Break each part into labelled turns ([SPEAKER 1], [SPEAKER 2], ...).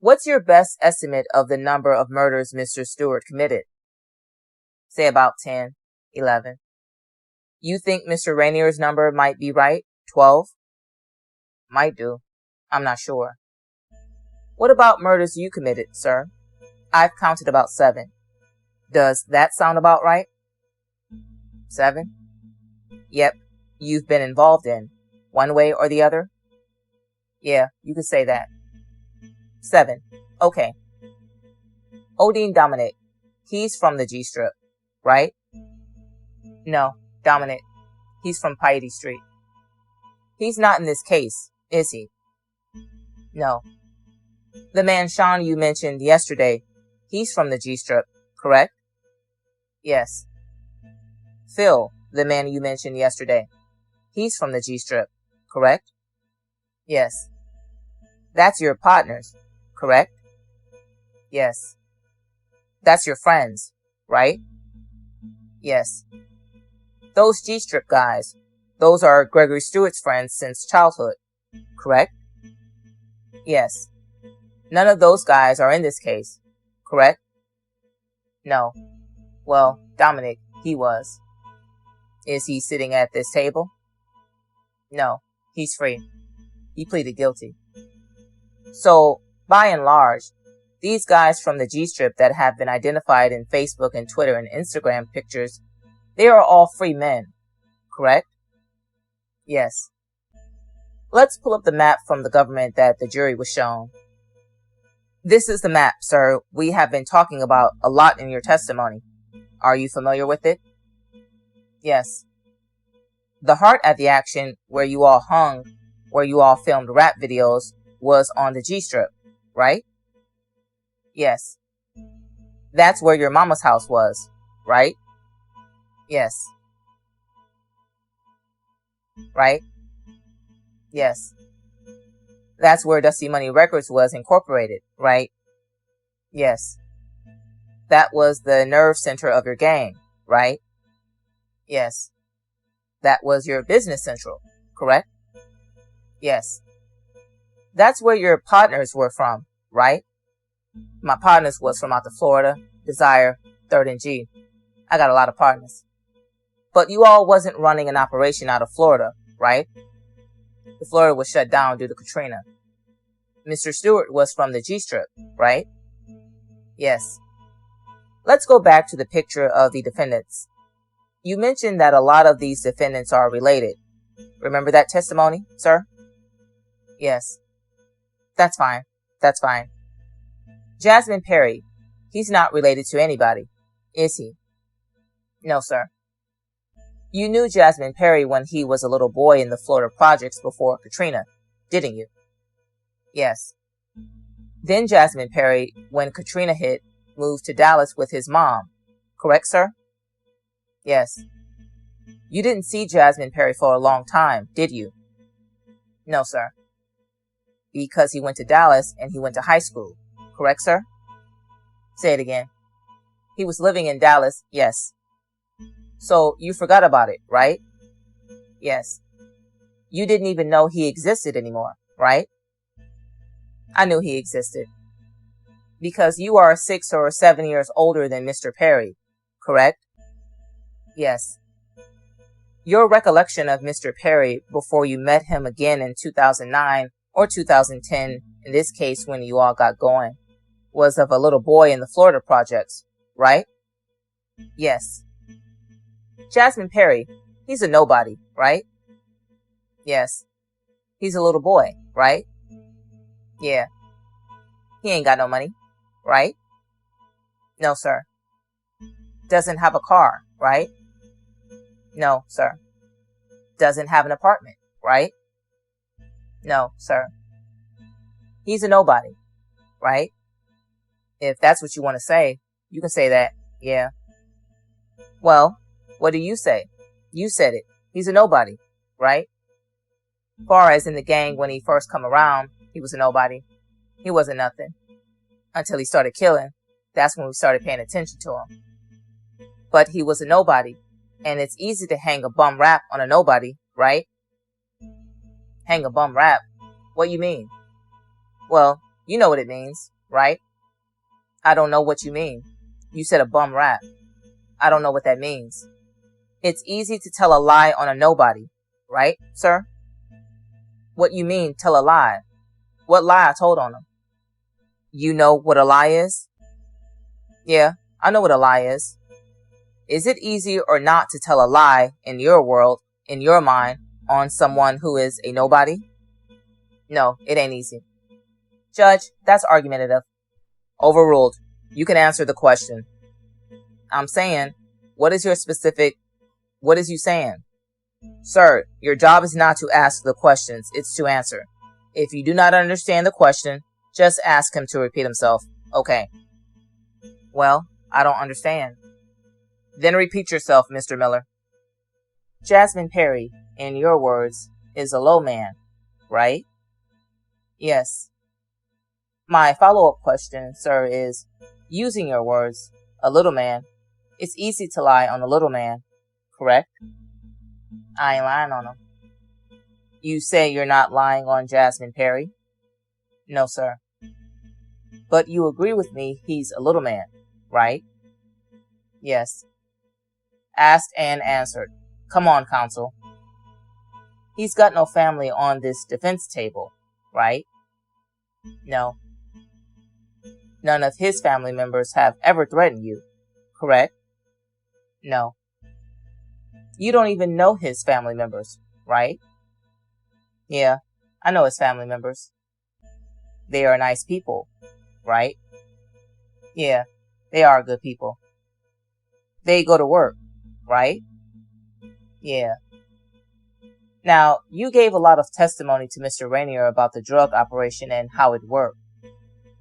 [SPEAKER 1] What's your best estimate of the number of murders Mr. Stewart committed? Say about 10, 11. You think Mr. Rainier's number might be right? 12? Might do. I'm not sure. What about murders you committed, sir? I've counted about 7. Does that sound about right? 7? Yep, you've been involved in, one way or the other? Yeah, you could say that. 7. Okay. Odin Dominic. He's from the G-Strip, right? No, Dominic. He's from Piety Street. He's not in this case, is he? No. The man Sean you mentioned yesterday, he's from the G-Strip, correct? Yes. Phil, the man you mentioned yesterday, he's from the G-Strip, correct? Yes. That's your partners, correct? Yes. That's your friends, right? Yes. Those G-Strip guys, those are Gregory Stewart's friends since childhood, correct? Yes. None of those guys are in this case, correct? No. Well, Dominic, he was. Is he sitting at this table? No, he's free. He pleaded guilty. So, by and large, these guys from the G-Strip that have been identified in Facebook and Twitter and Instagram pictures, they are all free men, correct? Yes. Let's pull up the map from the government that the jury was shown. This is the map, sir, we have been talking about a lot in your testimony. Are you familiar with it? Yes. The heart at the action where you all hung, where you all filmed rap videos, was on the G-Strip, right? Yes. That's where your mama's house was, right? Yes. Right? Yes. That's where Dusty Money Records was incorporated, right? Yes. That was the nerve center of your gang, right? Yes. That was your business central, correct? Yes. That's where your partners were from, right? My partners was from out of Florida, Desire, 3rd and G. I got a lot of partners. But you all wasn't running an operation out of Florida, right? The Florida was shut down due to Katrina. Mr. Stewart was from the G-Strip, right? Yes. Let's go back to the picture of the defendants. You mentioned that a lot of these defendants are related. Remember that testimony, sir? Yes. That's fine. That's fine. Jasmine Perry, he's not related to anybody, is he? No, sir. You knew Jasmine Perry when he was a little boy in the Florida projects before Katrina, didn't you? Yes. Then Jasmine Perry, when Katrina hit, moved to Dallas with his mom, correct, sir? Yes. You didn't see Jasmine Perry for a long time, did you? No, sir. Because he went to Dallas and he went to high school, correct, sir? Say it again. He was living in Dallas, yes. So you forgot about it, right? Yes. You didn't even know he existed anymore, right? I knew he existed. Because you are 6 or 7 years older than Mr. Perry, correct? Yes. Your recollection of Mr. Perry before you met him again in 2009 or 2010, in this case when you all got going, was of a little boy in the Florida projects, right? Yes. Jasmine Perry, he's a nobody, right? Yes. He's a little boy, right? Yeah. He ain't got no money, right? No, sir. Doesn't have a car, right? No, sir. Doesn't have an apartment, right? No, sir. He's a nobody, right? If that's what you want to say, you can say that, yeah. Well, what do you say? You said it. He's a nobody, right? Far as in the gang when he first come around, he was a nobody. He wasn't nothing. Until he started killing. That's when we started paying attention to him. But he was a nobody. And it's easy to hang a bum rap on a nobody, right? Hang a bum rap? What you mean? Well, you know what it means. right? I don't know what you mean. You said a bum rap. I don't know what that means. It's easy to tell a lie on a nobody, right, sir? What you mean, tell a lie? What lie I told on him? You know what a lie is? Yeah, I know what a lie is. Is it easy or not to tell a lie in your world, in your mind, on someone who is a nobody? No, it ain't easy. Judge, that's argumentative. Overruled. You can answer the question. I'm saying, what is you saying? Sir, your job is not to ask the questions, it's to answer. If you do not understand the question, just ask him to repeat himself. Okay. Well, I don't understand. Then repeat yourself, Mr. Miller. Jasmine Perry, in your words, is a low man, right? Yes. My follow-up question, sir, is, using your words, a little man, it's easy to lie on a little man, correct? I ain't lying on him. You say you're not lying on Jasmine Perry? No, sir. But you agree with me he's a little man, right? Yes. Asked and answered. Come on, counsel. He's got no family on this defense table, right? No. None of his family members have ever threatened you, correct? No. You don't even know his family members, right? Yeah, I know his family members. They are nice people, right? Yeah, they are good people. They go to work, right? Yeah. Now, you gave a lot of testimony to Mr. Rainier about the drug operation and how it worked.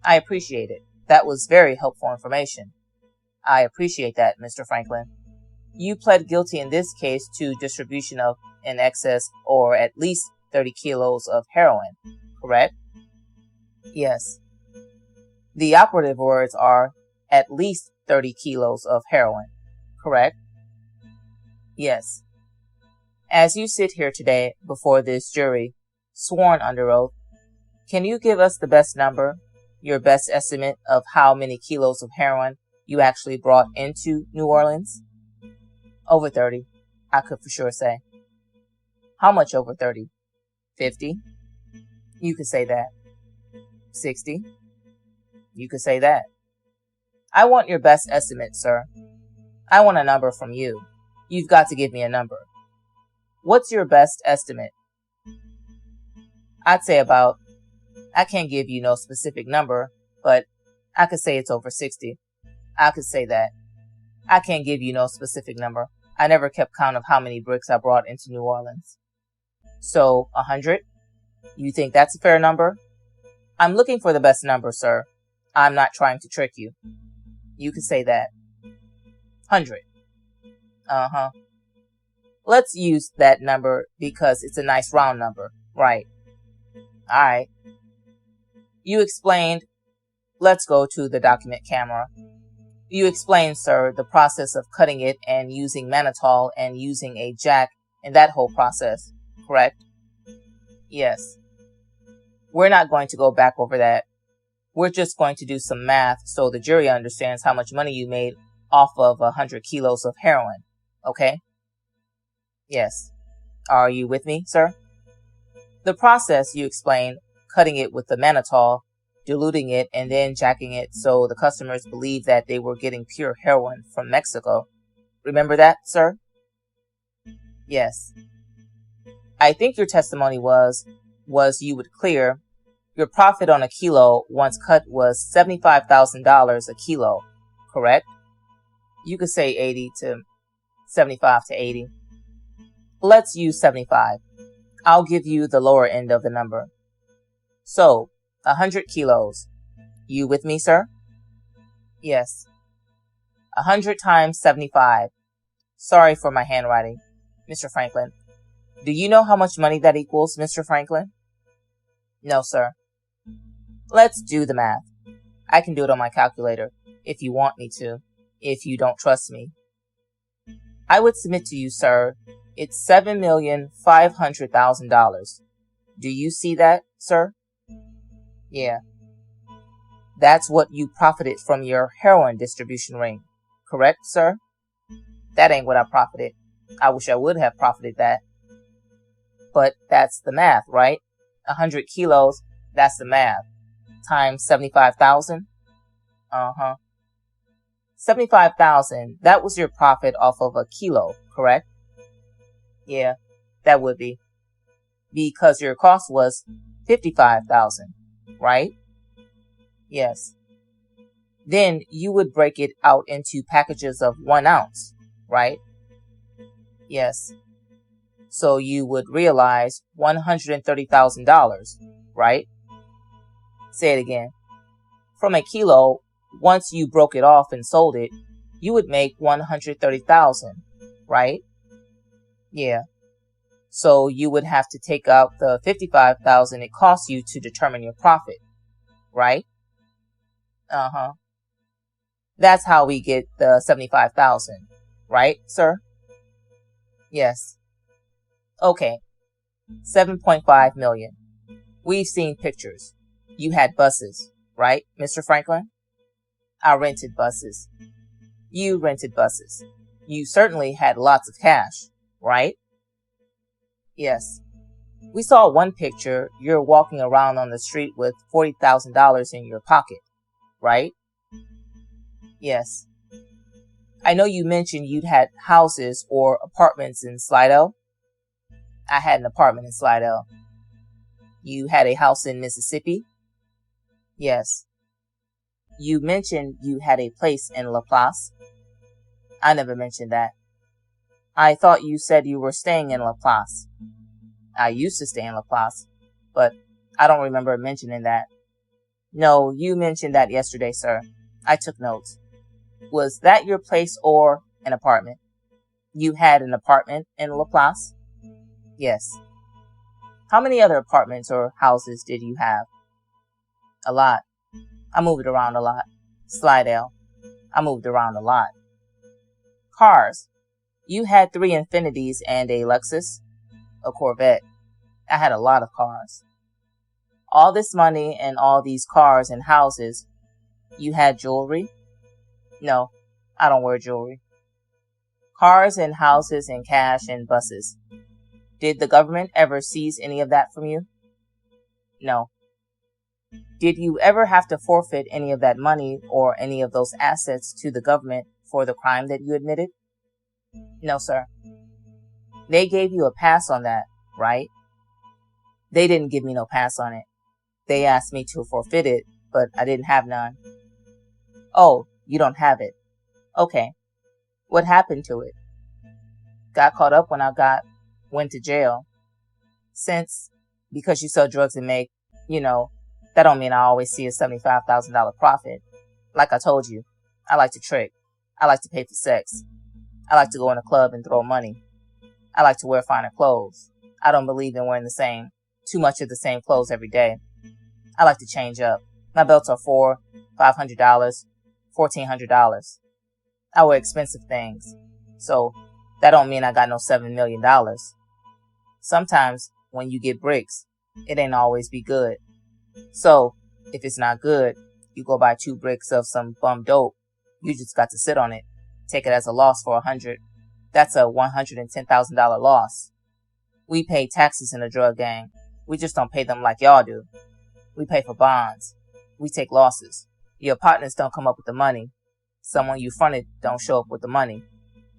[SPEAKER 1] I appreciate it. That was very helpful information. I appreciate that, Mr. Franklin. You pled guilty in this case to distribution of in excess or at least 30 kilos of heroin, correct? Yes. The operative words are at least 30 kilos of heroin, correct? Yes. As you sit here today before this jury, sworn under oath, can you give us the best number, your best estimate of how many kilos of heroin you actually brought into New Orleans? Over 30, I could for sure say. How much over 30? 50? You could say that. 60? You could say that. I want your best estimate, sir. I want a number from you. You've got to give me a number. What's your best estimate? I'd say about, I can't give you no specific number, but I could say it's over 60. I could say that. I can't give you no specific number. I never kept count of how many bricks I brought into New Orleans. So, 100? You think that's a fair number? I'm looking for the best number, sir. I'm not trying to trick you. You could say that. 100. Uh-huh. Let's use that number because it's a nice round number. Right. Alright. You explained. Let's go to the document camera. You explained, sir, the process of cutting it and using mannitol and using a jack and that whole process, correct? Yes. We're not going to go back over that. We're just going to do some math so the jury understands how much money you made off of 100 kilos of heroin, okay? Yes. Are you with me, sir? The process you explained, cutting it with the mannitol, diluting it, and then jacking it so the customers believed that they were getting pure heroin from Mexico. Remember that, sir? Yes. I think your testimony was you would clear your profit on a kilo once cut was $75,000 a kilo, correct? You could say 75 to 80. Let's use 75. I'll give you the lower end of the number. So, 100 kilos. You with me, sir? Yes. 100 times 75. Sorry for my handwriting, Mr. Franklin. Do you know how much money that equals, Mr. Franklin? No, sir. Let's do the math. I can do it on my calculator, if you want me to, if you don't trust me. I would submit to you, sir, it's $7,500,000. Do you see that, sir? Yeah. That's what you profited from your heroin distribution ring. Correct, sir? That ain't what I profited. I wish I would have profited that. But that's the math, right? 100 kilos, that's the math. Times 75,000. 75,000, that was your profit off of a kilo, correct? Yeah, that would be. Because your cost was 55,000, right? Yes. Then you would break it out into packages of 1 ounce, right? Yes. So you would realize $130,000, right? Say it again. From a kilo, once you broke it off and sold it, you would make 130,000, right? Yeah. So you would have to take out the 55,000 it costs you to determine your profit, right? That's how we get the 75,000, right, sir? Yes. Okay. 7.5 million. We've seen pictures. You had buses, right, Mr. Franklin? I rented buses. You rented buses. You certainly had lots of cash, right? Yes. We saw one picture. You're walking around on the street with $40,000 in your pocket, right? Yes. I know you mentioned you'd had houses or apartments in Slidell. I had an apartment in Slidell. You had a house in Mississippi? Yes. You mentioned you had a place in Laplace. I never mentioned that. I thought you said you were staying in Laplace. I used to stay in Laplace, but I don't remember mentioning that. No, you mentioned that yesterday, sir. I took notes. Was that your place or an apartment? You had an apartment in Laplace? Yes. How many other apartments or houses did you have? A lot. I moved around a lot. Slidell. I moved around a lot. Cars. You had 3 Infinities and a Lexus? A Corvette. I had a lot of cars. All this money and all these cars and houses. You had jewelry? No, I don't wear jewelry. Cars and houses and cash and buses. Did the government ever seize any of that from you? No. Did you ever have to forfeit any of that money or any of those assets to the government for the crime that you admitted? No, sir. They gave you a pass on that, right? They didn't give me no pass on it. They asked me to forfeit it, but I didn't have none. Oh, you don't have it. Okay. What happened to it? Got caught up when I went to jail. Because you sell drugs and make, that don't mean I always see a $75,000 profit. Like I told you, I like to trick. I like to pay for sex. I like to go in a club and throw money. I like to wear finer clothes. I don't believe in wearing too much of the same clothes every day. I like to change up. My belts are $400, $500, $1,400. I wear expensive things. So that don't mean I got no $7 million. Sometimes when you get bricks, it ain't always be good. So if it's not good, you go buy 2 bricks of some bum dope. You just got to sit on it. Take it as a loss for 100. That's a $110,000 loss. We pay taxes in the drug gang. We just don't pay them like y'all do. We pay for bonds. We take losses. Your partners don't come up with the money. Someone you fronted don't show up with the money.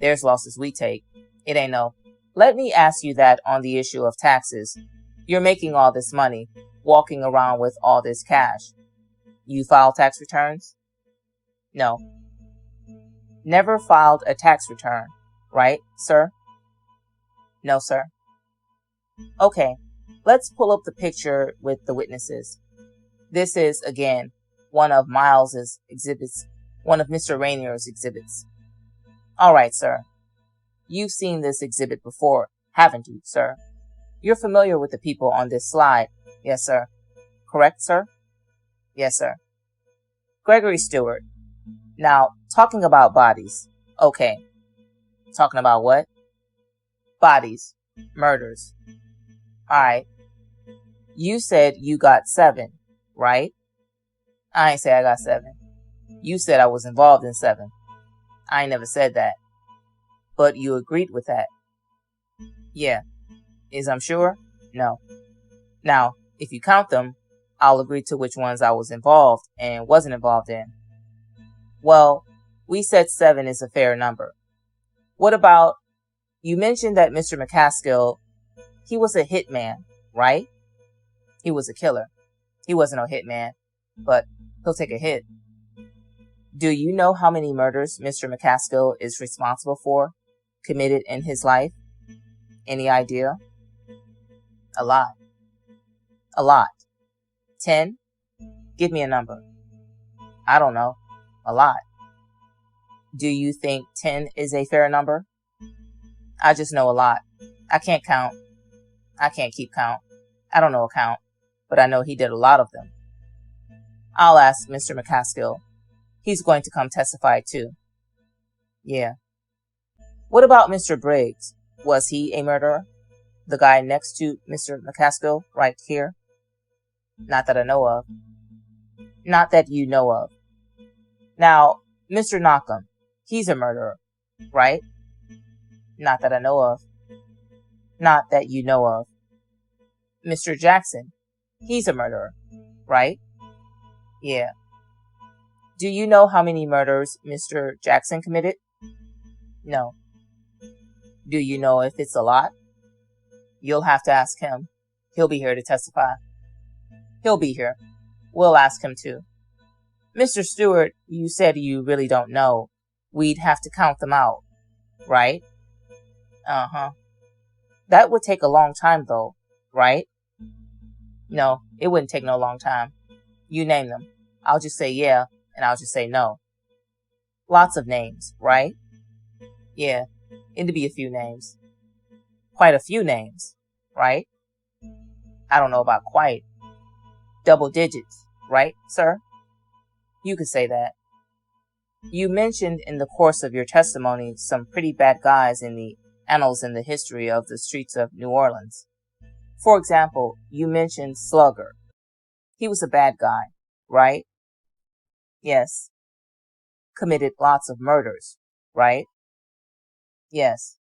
[SPEAKER 1] There's losses we take. It ain't no. Let me ask you that on the issue of taxes. You're making all this money, walking around with all this cash. You file tax returns? No. Never filed a tax return, right, sir? No, sir. Okay, let's pull up the picture with the witnesses. This is, again, one of Miles's exhibits, one of Mr. Rainier's exhibits. All right, sir. You've seen this exhibit before, haven't you, sir? You're familiar with the people on this slide. Yes, sir. Correct, sir? Yes, sir. Gregory Stewart. Now, talking about bodies. Okay. Talking about what? Bodies. Murders. All right. You said you got 7, right? I ain't say I got 7. You said I was involved in 7. I ain't never said that. But you agreed with that. Yeah. Is I'm sure? No. Now, if you count them, I'll agree to which ones I was involved and wasn't involved in. Well, we said 7 is a fair number. What about, you mentioned that Mr. McCaskill, he was a hitman, right? He was a killer. He wasn't no hitman, but he'll take a hit. Do you know how many murders Mr. McCaskill is responsible for, committed in his life? Any idea? A lot. A lot. 10? Give me a number. I don't know. A lot. Do you think 10 is a fair number? I just know a lot. I can't count. I can't keep count. I don't know a count, but I know he did a lot of them. I'll ask Mr. McCaskill. He's going to come testify too. Yeah. What about Mr. Briggs? Was he a murderer? The guy next to Mr. McCaskill, right here? Not that I know of. Not that you know of. Now, Mr. Knockham, he's a murderer, right? Not that I know of. Not that you know of. Mr. Jackson, he's a murderer, right? Yeah. Do you know how many murders Mr. Jackson committed? No. Do you know if it's a lot? You'll have to ask him. He'll be here to testify. He'll be here. We'll ask him too. Mr. Stewart, you said you really don't know. We'd have to count them out, right? Uh-huh. That would take a long time though, right? No, it wouldn't take no long time. You name them. I'll just say yeah, and I'll just say no. Lots of names, right? Yeah, it'd be a few names. Quite a few names, right? I don't know about quite. Double digits, right, sir? You could say that. You mentioned in the course of your testimony some pretty bad guys in the annals and the history of the streets of New Orleans. For example, you mentioned Slugger. He was a bad guy, right? Yes. Committed lots of murders, right? Yes.